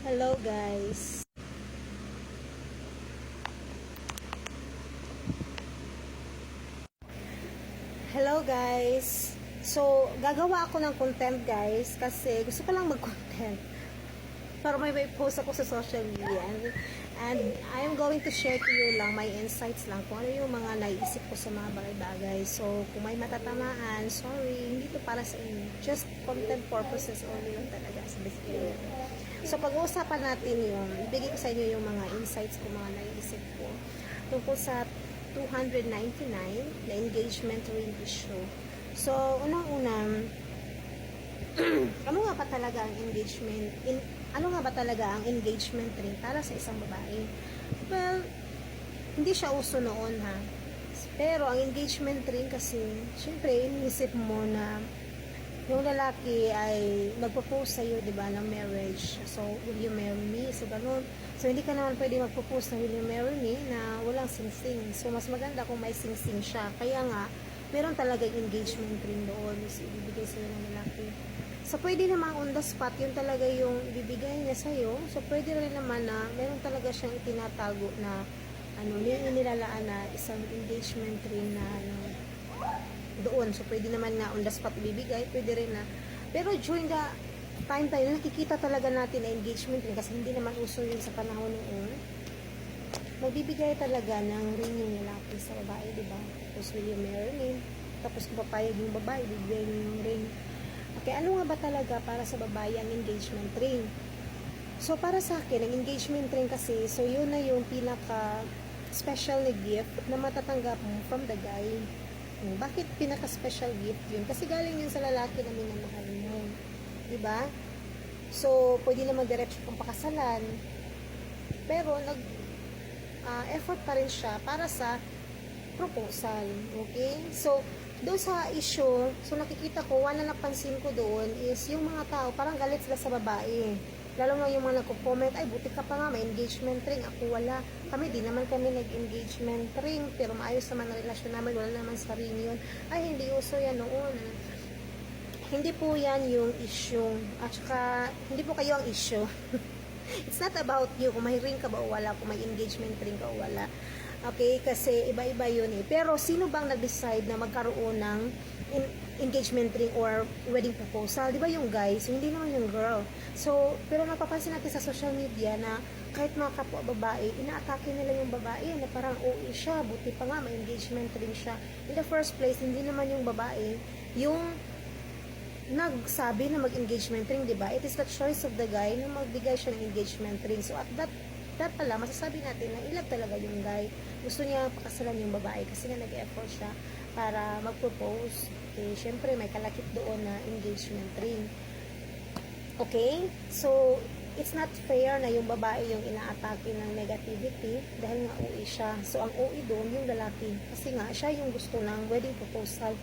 Hello guys. Hello guys. So, gagawa ako ng content guys kasi gusto ko lang mag-content para may post ako sa social media. And I am going to share to you lang my insights lang kung ano yung mga naisip ko sa mga bagay-bagay. So, kung may matatamaan, sorry, hindi to para sa inyo. Just content purposes only lang talaga sa basically. So, pag-uusapan natin yung, ibigay ko sa inyo yung mga insights ko, mga naisip ko tungkol sa 299 na engagement ring issue. So, unang-unang, ano nga ba talaga ang engagement? Ano nga ba talaga ang engagement ring para sa isang babae? Well, hindi siya uso noon ha. Pero ang engagement ring kasi, syempre, iniisip mo na yung lalaki ay magpo-post sa'yo, di ba, ng marriage. So, will you marry me? So, ganun. So, hindi ka naman pwede magpo-post na will you marry me na walang sing-sing. So, mas maganda kung may sing-sing siya. Kaya nga, meron talagang engagement ring doon. So, ibibigay sa'yo ng lalaki. So, pwede naman on the spot, yun talaga yung ibibigay niya sa'yo. So, pwede rin naman na meron talaga siyang itinatago na nilalaan na isang engagement ring na doon. So, pwede naman na on the spot ibibigay, pwede rin na. Pero during the time tayo, nakikita talaga natin na engagement ring kasi hindi naman uso yun sa panahon noon. Magbibigay talaga ng ring yung lalaki sa babae, di ba? Tapos, will you marry me? Tapos, kung papayag yung babae, bibigay niyo yung ring. Okay, ano nga ba talaga para sa babae ang engagement ring? So, para sa akin, ang engagement ring kasi, so yun na yung pinaka special na gift na matatanggap mo from the guy. Bakit pinaka-special gift yun? Kasi galing yun sa lalaki na minamahal mo. Diba? So, pwede naman diretso pang pakasalan. Pero, effort pa rin siya para sa proposal. Okay? So, doon sa issue, so nakikita ko, na napansin ko doon is yung mga tao, parang galit sila sa babae. Lalo na yung mga nagko-comment, ay buti ka pa nga, may engagement ring, ako wala. Kami, di naman kami nag-engagement ring, pero maayos naman ang relasyon namin, wala naman sa ring yun. Ay, hindi uso yan noon. Hindi po yan yung issue. At saka, hindi po kayo ang issue. It's not about you, kung may ring ka ba o wala, kung may engagement ring ka o wala. Okay, kasi iba-iba yun eh. Pero sino bang nag-decide na magkaroon ng engagement ring or wedding proposal? Di ba yung guy? So, hindi naman yung girl. So, pero napapansin natin sa social media na kahit mga kapwa babae, inaatake nila yung babae na parang OA siya, buti pa nga, may engagement ring siya. In the first place, hindi naman yung babae yung nagsabi na mag-engagement ring, di ba? It is the choice of the guy na magbigay siya ng engagement ring. So, at that pala, masasabi natin na ilag talaga yung guy. Gusto niya pakasalan yung babae kasi nga nag-effort siya para mag-propose. Okay, syempre may kalakip doon na engagement ring. Okay? So, it's not fair na yung babae yung inaatake ng negativity dahil nga OA siya. So, ang OA doon yung lalaki. Kasi nga, siya yung gusto ng wedding proposal.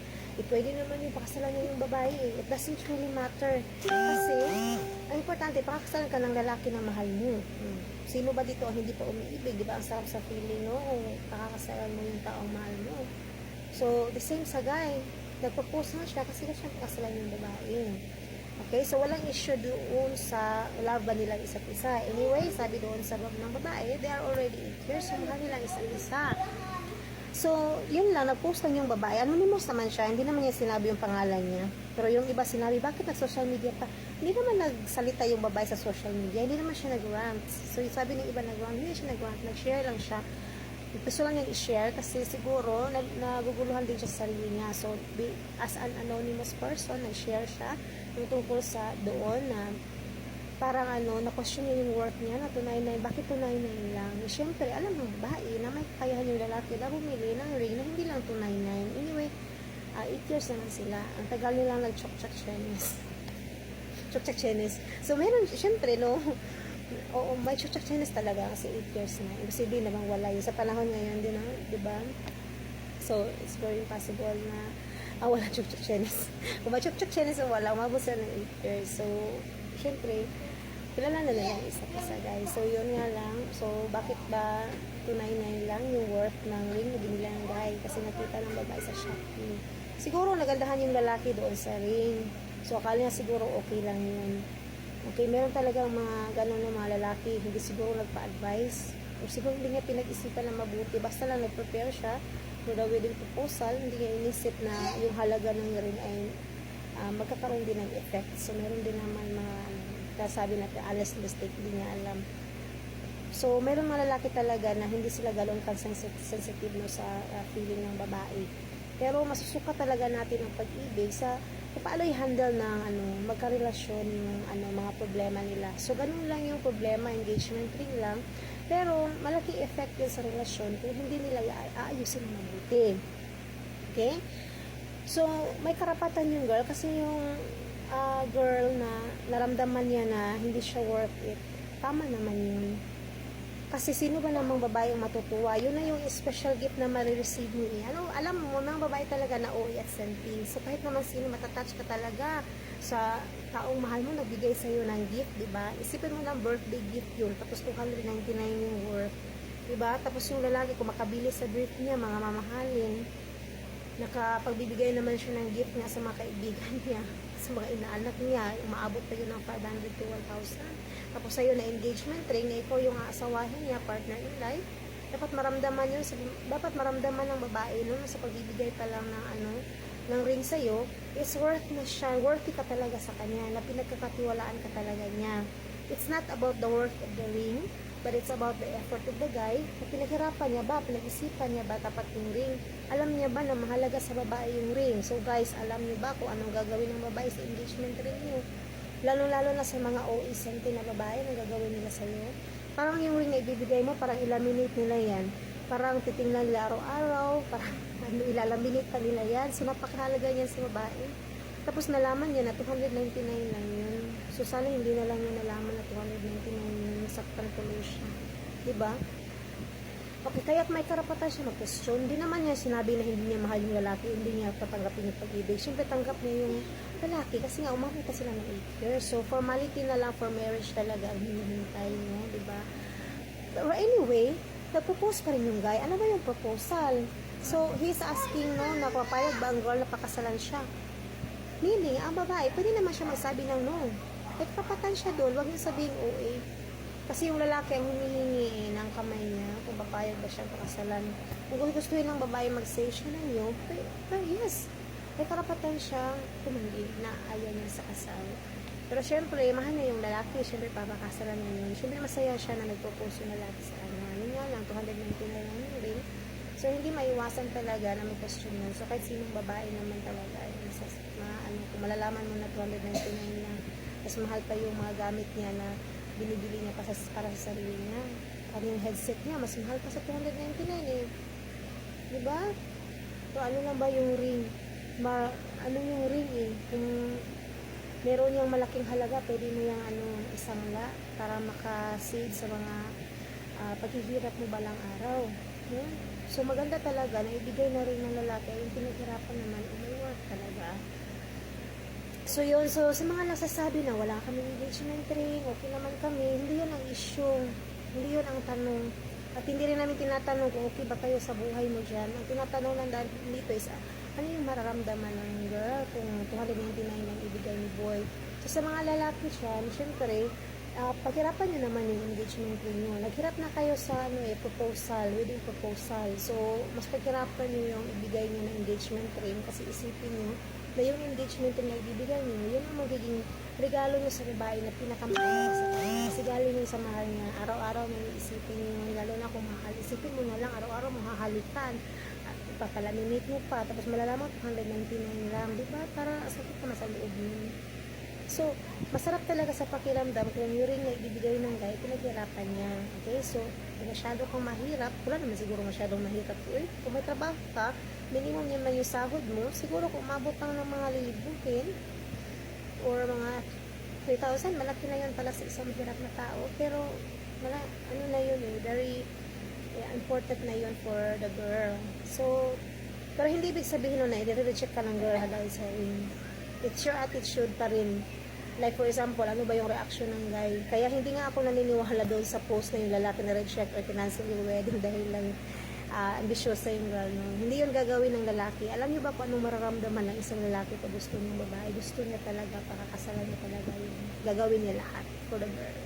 Pwede naman yung pakasalan niya yung babae. It doesn't really matter. Kasi, ang importante, pakakasalan ka ng lalaki na mahal mo. Sino ba dito ang hindi pa umiibig? Diba? Ang sarap sa feeling, no? Pakakasalan mo yung taong mahal mo. So, the same sa guy. Nagpropose na siya kasi siya pakasalan yung babae. Okay? So, walang issue doon sa love ba nilang isa't isa. Anyway, sabi doon sa love ng babae, they are already 8 years. So, mahal nilang isa't isa. So, yun lang, nag-post lang yung babae. Anonymous naman siya, hindi naman niya sinabi yung pangalan niya. Pero yung iba sinabi, bakit nag-social media pa? Hindi naman nagsalita yung babae sa social media, hindi naman siya nag-rant. So, sabi ng iba nag-rant, hindi siya nag-rant, nag-share lang siya. Gusto lang niyang i-share kasi siguro naguguluhan din siya sa sarili niya. So, as an anonymous person, nag-share siya yung tungkol sa doon na parang na-question niya yung worth niya na 299. Bakit 299 lang? Eh, syempre, alam ng babae na may kakayahan yung lalaki na bumili ng ring na hindi lang 299. Anyway, 8 years naman sila. Ang tagal nilang nag-chok-chok Chinese. Chok-chok Chinese. So, meron, syempre, no? Oo, may chok-chok Chinese talaga kasi 8 years na. Imposible namang wala yun. Sa panahon ngayon din, di ba? So, it's very impossible na wala chok-chok Chinese. Kung may chok-chok Chinese o wala, umabot sila ng 8 years. So, syempre, kilala na lang isa't isa guys. So, yun nga lang. So, bakit ba 299 lang yung worth ng ring na binila ng guy? Kasi nakita ng babae sa Shopee. Siguro, nagandahan yung lalaki doon sa ring. So, akala niya siguro okay lang yun. Okay, meron talagang mga ganun ng mga lalaki, hindi siguro nagpa-advise o siguro hindi niya pinag-isipan na mabuti, basta lang nag-prepare siya for the wedding proposal, hindi niya inisip na yung halaga ng ring ay magkakaroon din ng effect. So meron din naman mga sabi natin honest mistake, hindi niya alam. So meron mga lalaki talaga na hindi sila ganoon sensitive no, sa feeling ng babae, pero masusuka talaga natin ang pag-ibig sa paano i-handle ng magkarelasyon yung mga problema nila. So ganun lang yung problema, engagement ring lang, pero malaki effect yun sa relasyon kung hindi nila aayusin mabuti. Okay? So may karapatan yung girl kasi yung girl na naramdaman niya na hindi siya worth it. Tama naman yun. Kasi sino ba namang babae ang matutuwa? Yun na yung special gift na marireceive mo eh. Alam mo, mga babae talaga na OA at senti. So kahit naman sino matatouch ka talaga sa taong mahal mo, nagbigay sa'yo ng gift, diba? Isipin mo ng birthday gift yun, tapos 299 yung worth. Diba? Tapos yung lalaki, kung makabili sa gift niya, mga mamahalin, nakapagbibigay naman siya ng gift niya sa mga kaibigan niya, sa mga inaanak niya, umaabot pa yun ng 500 to 1,000. Tapos sa'yo na engagement ring, na ikaw yung aasawahin niya, partner in life, dapat maramdaman yun, dapat maramdaman ng babae no, sa pagbibigay pa lang ng ring sa'yo, is worth na siya, worthy ka talaga sa kanya, na pinagkakatiwalaan ka talaga niya. It's not about the worth of the ring, but it's about the effort of the guy, na pinaghirapan niya ba, pinag-isipan niya ba tapat yung ring, alam niya ba na mahalaga sa babae yung ring. So guys, alam niyo ba kung anong gagawin ng babae sa engagement ring niyo? Lalo-lalo na sa mga OA senti na babae, na gagawin nila sa'yo. Parang yung ring na ibibigay mo, parang ilaminate nila yan. Parang titingnan nila araw-araw, parang ilalaminate pa nila yan. So napakahalaga niyan sa babae. Tapos nalaman niya na 299 lang yun. So sana hindi na lang niya nalaman na 299 yun. Nasaktan tuloy siya. Diba? Okay, kaya't may karapatan siya mag-question. Hindi naman niya sinabi na hindi niya mahal yung lalaki, hindi niya tatanggapin yung pag-ibig. Siyempre tanggap niya yung lalaki kasi nga umabot pa sila ng 8 years. So formality na lang for marriage talaga ang hinihintay niyo, diba? But anyway, nag-propose pa rin yung guy. Ano ba yung proposal? So he's asking no, napapayag ba ang girl na pakasalan siya? Meaning, ang babae, pwede naman siya magsabi ng no. May karapatan siya doon, huwag yung sabihin OA. Kasi yung lalaki ang humihingi ng kamay niya kung papayag ba siyang pakasalan. Kung gustuhin ng babae mag-say siya ng no, pero yes, may karapatan siya tumanggi na ayaw niya sa kasal. Pero syempre, mahal niya yung lalaki, syempre papakasalan niya yun. Syempre masaya siya na nagpropose yung lalaki sa kanya. Yun nga lang, 299 yung ring. So hindi maiwasan talaga na may question yun. So kahit sinong babae naman talaga, kung malalaman mo na 299 lang, mas mahal pa yung mga gamit niya na binibili niya para sa sarili niya. Ano yung headset niya, mas mahal pa sa 299 eh. Diba? So ano lang ba yung ring? Ano yung ring eh? Kung meron niyang malaking halaga, pwede mo yung isangla para makasave sa mga paghihirap mo balang araw. So maganda talaga na ibigay na rin ng lalaki yung pinaghirapan naman, may work talaga. So yun, so sa mga nagsasabi na wala kami engagement ring, okay naman kami, hindi yun ang issue, hindi yun ang tanong. At hindi rin namin tinatanong kung okay ba kayo sa buhay mo dyan. Ang tinatanong lang dito is, ano yung mararamdaman ng girl kung 299 ang ibigay ni boy. So sa mga lalaki dyan, syempre, paghirapan nyo naman yung engagement ring nyo. Naghirap na kayo sa proposal, wedding proposal. So, mas paghirapan nyo yung ibigay nyo ng engagement ring kasi isipin nyo na yung engagement ring na ibibigay nyo, yun ang magiging regalo nyo sa babae na pinakamahal nyo sa kanya. Kasi galing nyo sa mahal niya, araw-araw may isipin nyo, lalo na kung mahal. Isipin mo na lang, araw-araw mahahalikan. At ipapalaminate mo pa, tapos malalaman 299 lang, di ba? Para sakit ka sa loob nyo. So, masarap talaga sa pakiramdam kung yung ring na ibibigay ng guy, pinaghirapan niya. Okay? So, kung masyado kang mahirap, wala naman siguro masyadong mahirap. Kung may trabaho ka, minimum naman yung sahod mo, siguro kung umabot lang ng mga lilibuhin, or mga 3,000, malaki na yun pala sa isang mahirap na tao. Pero, ano na yun very important na yun for the girl. So, pero hindi ibig sabihin na i-reject ka ng girl dahil sa ring. It's your attitude pa rin. Like for example, ano ba yung reaction ng guy? Kaya hindi nga ako naniniwala doon sa post na yung lalaki na reject or cancel yung wedding dahil lang ambisyosa yung girl, no? Hindi yun gagawin ng lalaki. Alam niyo ba kung anong mararamdaman ng isang lalaki pag gusto ng babae? Gusto niya talaga, pakakasalan niya talaga yun. Gagawin niya lahat for the girl.